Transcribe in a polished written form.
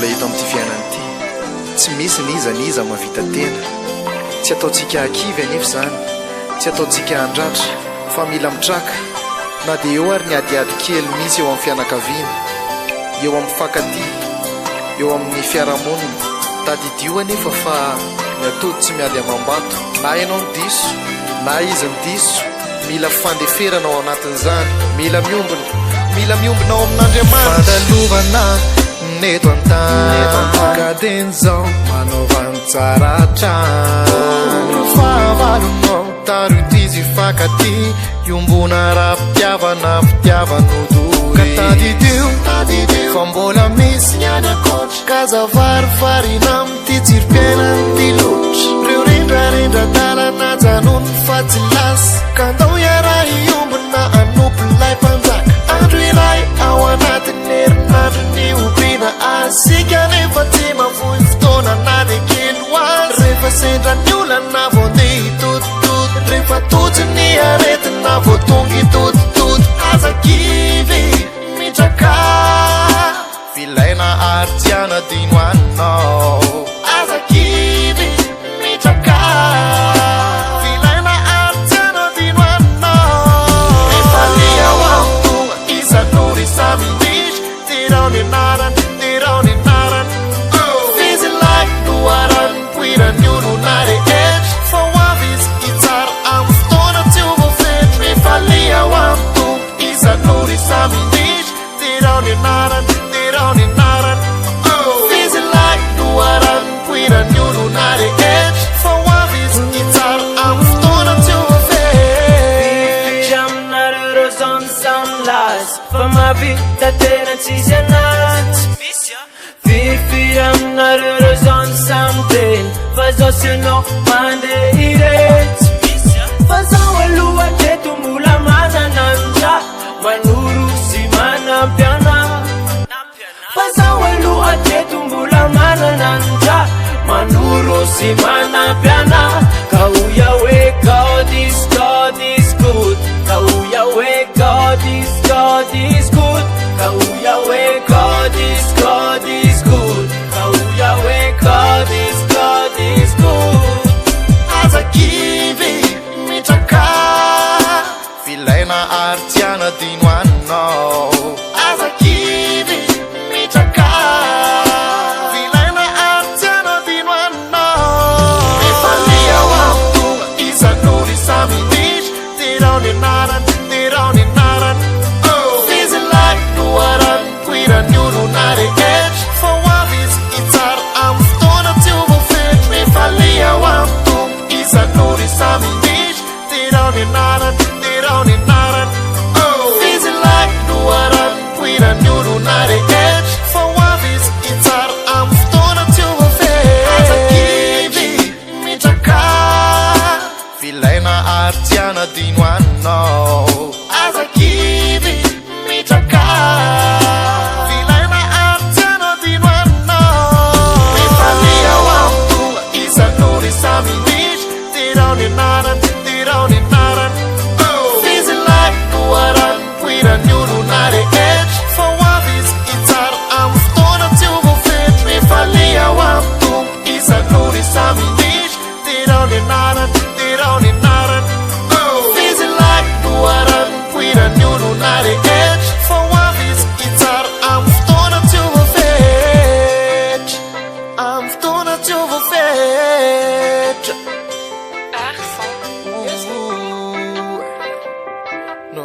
mbola hito amin'ity fiainana ity tsy misy nizaniza mavita tena tsy ataontsika akivy anefa zany tsy ataontsika andratra fa mila mitraka na dia eo ary ny adiady kely misy eo amin'ny fianakaviana eo amin'ny fakati eo amin'ny fiarahamonina tadidio anefa fa ny atody tsy miady amam-bato na ianao ny diso na izy ny diso mila fandeferana ao anatin'izany mila miombona ao amin'Andriamanitra fandalovana neto an-tany kadenzao manaovany tsara trano fahavalonao taro itizy fakaty iombona raha-pitiavana fitiavanodoy ka tadidio fa mbola misy nyany akoatra kazavarivarina amity tsiro-piainan'ity loatra reo rendrarendra dalana janony fa tsy lasy ka andao iara iombona anompolay mpanjaka andro iray ao anatin'ny herinandro ny obriana asika nefa tsy mavoy fotoana na de kely hoazy rehefa sendra ny olana vao ndeha hitotototo rehefa totsy ny aretina vao tonga hitotototo azakivy mitraka vilaina ary tsy anadino anao azakivy mitraka vilaina ary tsy anadino anao rehefa liao amtonga isan'ory samy indritra Derao ny anarany Derao ny anarany fizy lahy no arany poirany olona rehetra fa ho avy izy hitsara amin'ny fotoana tsy ho voafetra rehefa liao amtonga isan'ory samy indritra Derao ny anarany Derao ny anarany fizy lahy no arany poirany olona rehetra fa ho avy izy hitsara amin'ny fotoana tsy ho voafetra aminareo reo zany samy lazy fa mahavita tena tsisy anazy firy aminareo reo zany samy tena fa zao sy anao mandeha iretsy fa zao aloha teto mbola manana ndra manoro sy manampiana fa zao aloha teto mbola manana ndra manoro sy manampiana ka hoia hoe God is good ka hoia hoe God is good ka hoia hoe God is good ka hoia hoe God is good azakivy mitraka vilaina ary tsy anadino anao azakivy mitraka vilaina ary tsy anadino anao rehefa liao amtonga isan'ory samy indritra Derao ny anarany Derao ny anarany fizy lahy no arany poirany olona rehetra fa ho avy izy hitsara amin'ny fotoana tsy ho voafetra rehefa liao amtonga isan'ory samy indritra Derao ny anarany Derao ny anarany fizy lahy no arany poirany olona rehetra fa ho avy izy hitsara amin'ny fotoana tsy ho voafetra azakivy mitraka vilaina ary tsy anadino anao azakivy mitraka vilaina ary tsy anadino anao rehefa liao amtonga isan'ory samy indritra Derao ny anarany Derao ny anarany fizy lahy no arany poirany olona rehetra fa ho avy izy hitsara amin'ny fotoana tsy ho voafetra rehefa liao amtonga isan'ory samy indritra Derao ny anarany Derao ny anarany fizy lahy no arany poirany olona rehetra fa ho avy izy hitsara amin'ny fotoana tsy ho voafetra amin'ny fotoana tsy ho voafetra no